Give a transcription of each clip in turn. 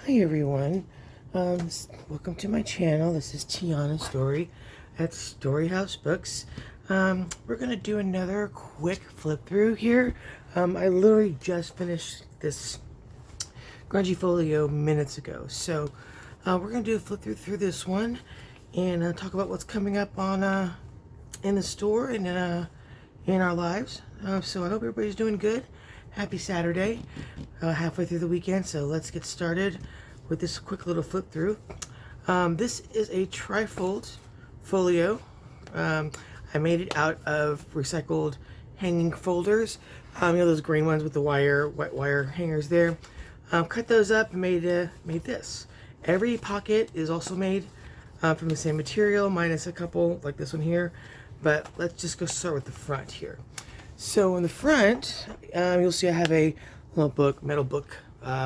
Hi everyone, welcome to my channel. This is Tiana's story at Storyhouse Books. We're going to do another quick flip through here. I literally just finished this Grungy folio minutes ago, so we're going to do a flip through this one and talk about what's coming up on in the store and in our lives. So I hope everybody's doing good. Happy Saturday, halfway through the weekend, so let's get started with this quick little flip through. This is a trifold folio. I made it out of recycled hanging folders, you know, those green ones with the white wire hangers there. Cut those up and made this. Every pocket is also made from the same material, minus a couple like this one here, but let's just go start with the front here. So in the front, you'll see I have a little metal book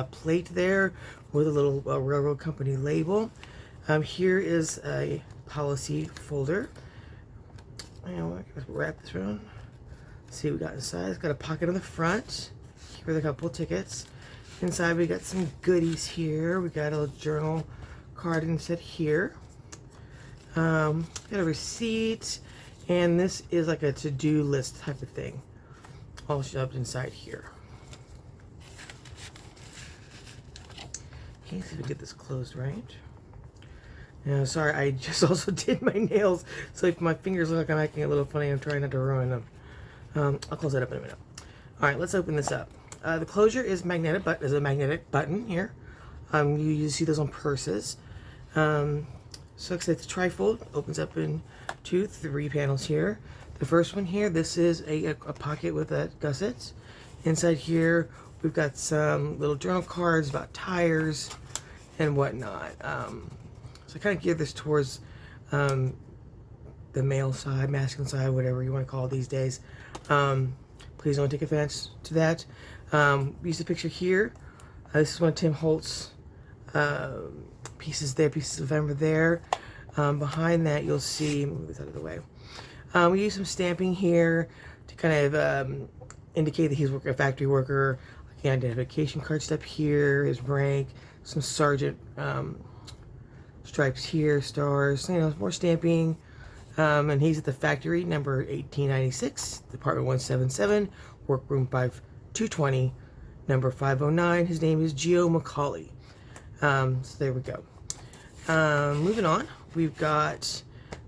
plate there with a little railroad company label. Here is a policy folder. And we're gonna wrap this around. See what we got inside. It's got a pocket on the front. Here are a couple of tickets. Inside we got some goodies here. We got a journal card inset here. Got a receipt. And this is like a to-do list type of thing, all shoved inside here. Okay, see if we get this closed right. Now, sorry, I just also did my nails, so if my fingers look like I'm acting a little funny, I'm trying not to ruin them. I'll close that up in a minute. All right, let's open this up. The closure is magnetic, but there's a magnetic button here. You usually see those on purses. So like I said, it's a trifold, opens up into 3 panels here. The first one here, this is a pocket with gussets. Inside here, we've got some little journal cards about tires and whatnot. So I kind of geared this towards the male side, masculine side, whatever you want to call it these days. Please don't take offense to that. Use the picture here. This is one of Tim Holt's pieces there, pieces of ember there. Behind that, you'll see, move this out of the way. We use some stamping here to kind of indicate that he's a factory worker. Like the identification card step here, his rank, some sergeant stripes here, stars, you know, more stamping. And he's at the factory, number 1896, Department 177, workroom 5220, number 509. His name is Geo McCauley. So there we go. Moving on, we've got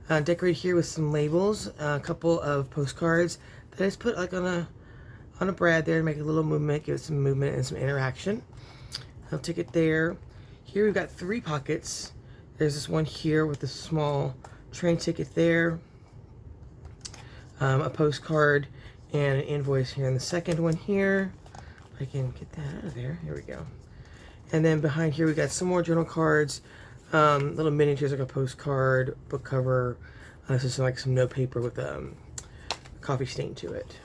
decorated here with some labels, a couple of postcards that I just put like on a brad there to make a little movement, give it some movement and some interaction. I'll take it there. Here we've got 3 pockets. There's this one here with a small train ticket there, a postcard, and an invoice here. And the second one here, if I can get that out of there, here we go. And then behind here we got some more journal cards, little miniatures like a postcard, book cover. This is like some note paper with a coffee stain to it.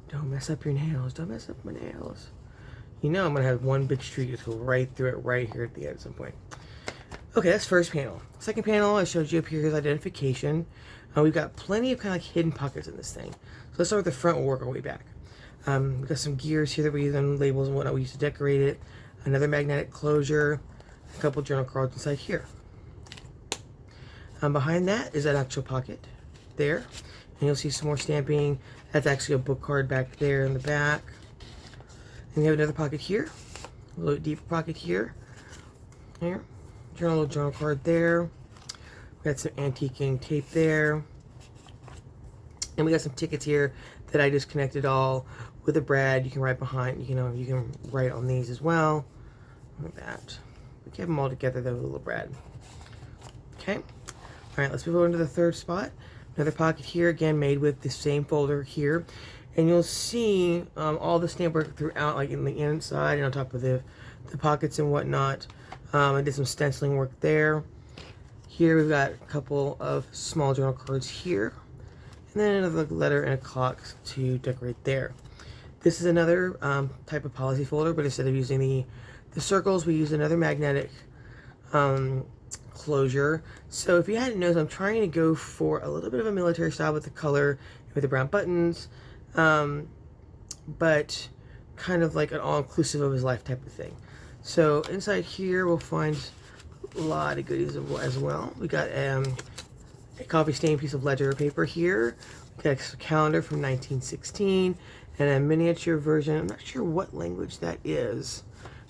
Don't mess up your nails. Don't mess up my nails. You know I'm gonna have one big streak just go right through it right here at the end at some point. Okay, that's first panel. Second panel, I showed you up here is identification. We've got plenty of kind of like hidden pockets in this thing. So let's start with the front. We'll work our way back. We've got some gears here that we use on labels and whatnot. We use to decorate it. Another magnetic closure. A couple journal cards inside here. Behind that is an actual pocket there. And you'll see some more stamping. That's actually a book card back there in the back. And we have another pocket here. A little deeper pocket here. Here. Journal card there. We got some antiquing tape there. And we got some tickets here that I just connected all with a brad. You can write behind, you know, you can write on these as well. Like that. We kept them all together though with a little brad. Okay. All right, let's move on to the third spot. Another pocket here, again made with the same folder here. And you'll see all the stamp work throughout, like in the inside and on top of the pockets and whatnot. I did some stenciling work there. Here we've got a couple of small journal cards here. And then another letter and a clock to decorate there. This is another type of policy folder, but instead of using the circles, we use another magnetic closure. So if you hadn't noticed, I'm trying to go for a little bit of a military style with the color, with the brown buttons, but kind of like an all-inclusive of his life type of thing. So inside here we'll find a lot of goodies as well. We got a coffee stained piece of ledger paper here. We got a calendar from 1916 and a miniature version. I'm not sure what language that is.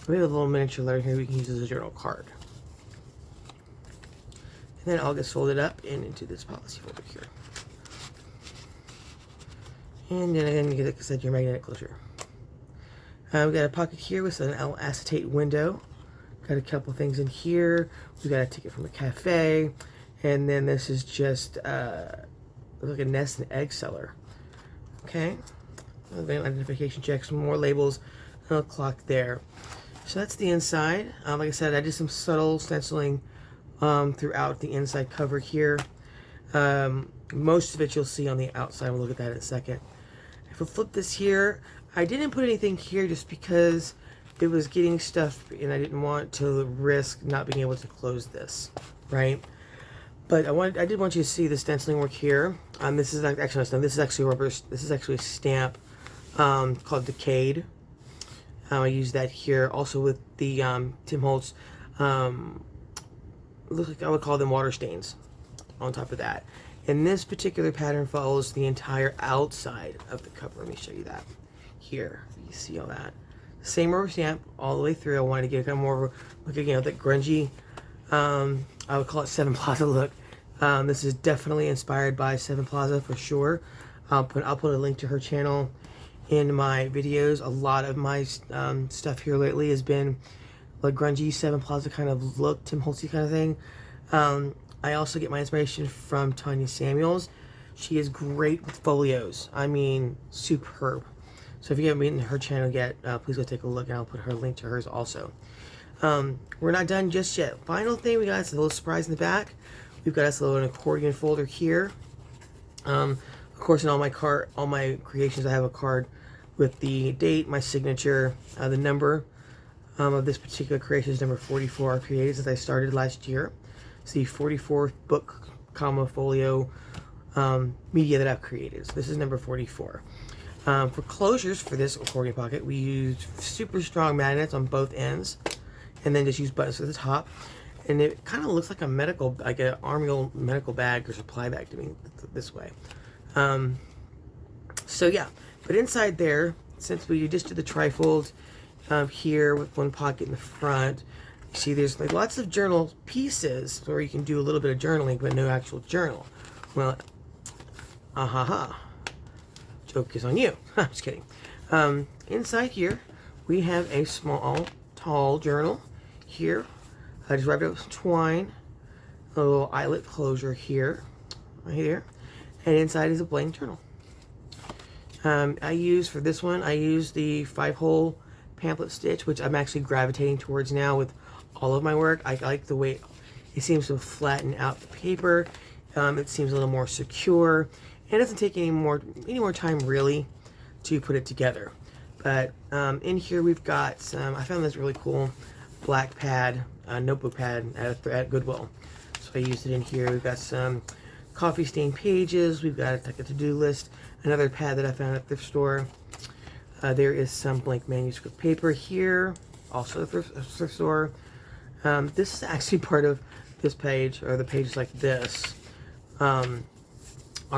We have a little miniature letter here we can use as a journal card. And then it all gets folded up and into this policy folder here. And then again, you get, like I said, your magnetic closure. We got a pocket here with an acetate window. Got a couple things in here. We got a ticket from a cafe. And then this is just like a nest and egg cellar. Okay. Identification check, some more labels, and a clock there. So that's the inside. Like I said, I did some subtle stenciling throughout the inside cover here. Most of it you'll see on the outside. We'll look at that in a second. If we flip this here, I didn't put anything here just because it was getting stuff and I didn't want to risk not being able to close this, right? But I did want you to see the stenciling work here. This is actually rubber. This is actually a stamp called Decayed. I use that here also with the Tim Holtz. Looks like I would call them water stains on top of that. And this particular pattern follows the entire outside of the cover. Let me show you that here. You see all that. Same rubber stamp all the way through. I wanted to get kind of more of a look again, that grungy, I would call it Seven Plaza look. This is definitely inspired by Seven Plaza for sure. I'll put a link to her channel in my videos. A lot of my stuff here lately has been like grungy Seven Plaza kind of look, Tim Holtz kind of thing. I also get my inspiration from Tanya Samuels. She is great with folios. I mean, superb. So if you haven't been to her channel yet, please go take a look, and I'll put her link to hers also. We're not done just yet. Final thing we got is a little surprise in the back. We've got us a little accordion folder here. Of course, in all my creations, I have a card with the date, my signature, the number of this particular creation is number 44. I created since I started last year. It's the 44th book, folio media that I've created. So this is number 44. For closures for this accordion pocket, we use super strong magnets on both ends, and then just use buttons for the top. And it kind of looks like like an army medical bag or supply bag to me this way. So yeah, but inside there, since we just did the trifold here with one pocket in the front, you see there's like lots of journal pieces where you can do a little bit of journaling, but no actual journal. Well, joke is on you. I'm just kidding. Inside here, we have a small, tall journal here. I just wrapped it up with some twine, a little eyelet closure here, right here, and inside is a blank journal. For this one, I use the 5-hole pamphlet stitch, which I'm actually gravitating towards now with all of my work. I like the way it seems to flatten out the paper. It seems a little more secure, and it doesn't take any more time really to put it together. But in here we've got some, I found this really cool black pad, notebook pad at Goodwill. So I used it in here. We've got some coffee stained pages. We've got like a to-do list, another pad that I found at the thrift store. There is some blank manuscript paper here, also at the thrift store. This is actually part of this page, or the pages like this are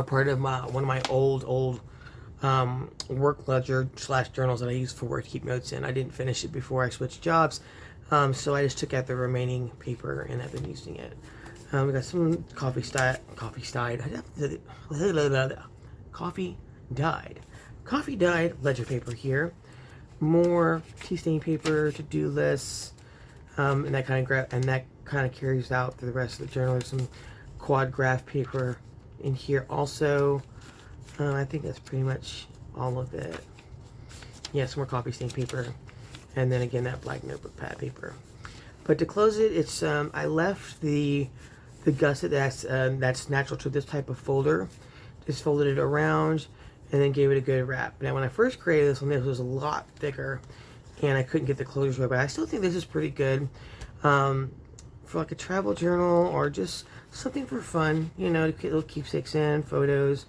part of one of my old work ledger / journals that I use for work to keep notes in. I didn't finish it before I switched jobs, so I just took out the remaining paper and I've been using it. We got some coffee dyed ledger paper here. More tea stain paper, to-do lists, and that kind of carries out through the rest of the journal. There's some quad graph paper in here also. I think that's pretty much all of it. Yeah, some more coffee stain paper, and then again that black notebook pad paper. But to close it, it's I left the gusset that's natural to this type of folder. Just folded it around and then gave it a good wrap. Now when I first created this one, this was a lot thicker and I couldn't get the closure, but I still think this is pretty good for like a travel journal or just something for fun, you know, to get little keepsakes in, photos,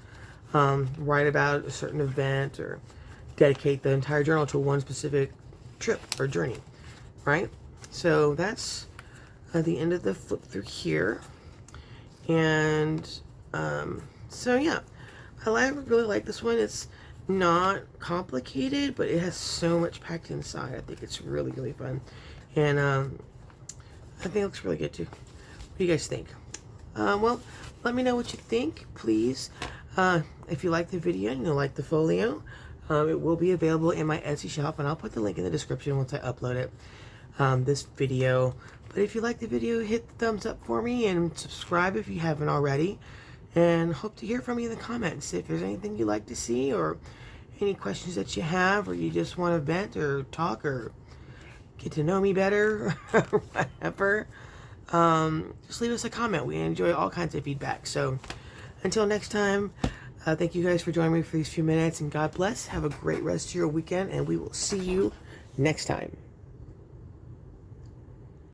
write about a certain event, or dedicate the entire journal to one specific trip or journey, right? So that's the end of the flip through here. And so yeah, really like this one. It's not complicated, but it has so much packed inside. I think it's really, really fun. And I think it looks really good too. What do you guys think? Well, let me know what you think, please. If you like the video and you like the folio, it will be available in my Etsy shop, and I'll put the link in the description once I upload it, this video. But if you like the video, hit the thumbs up for me and subscribe if you haven't already. And hope to hear from you in the comments if there's anything you'd like to see, or any questions that you have, or you just want to vent or talk or get to know me better or whatever. Just leave us a comment. We enjoy all kinds of feedback. So until next time, thank you guys for joining me for these few minutes, and God bless. Have a great rest of your weekend, and we will see you next time.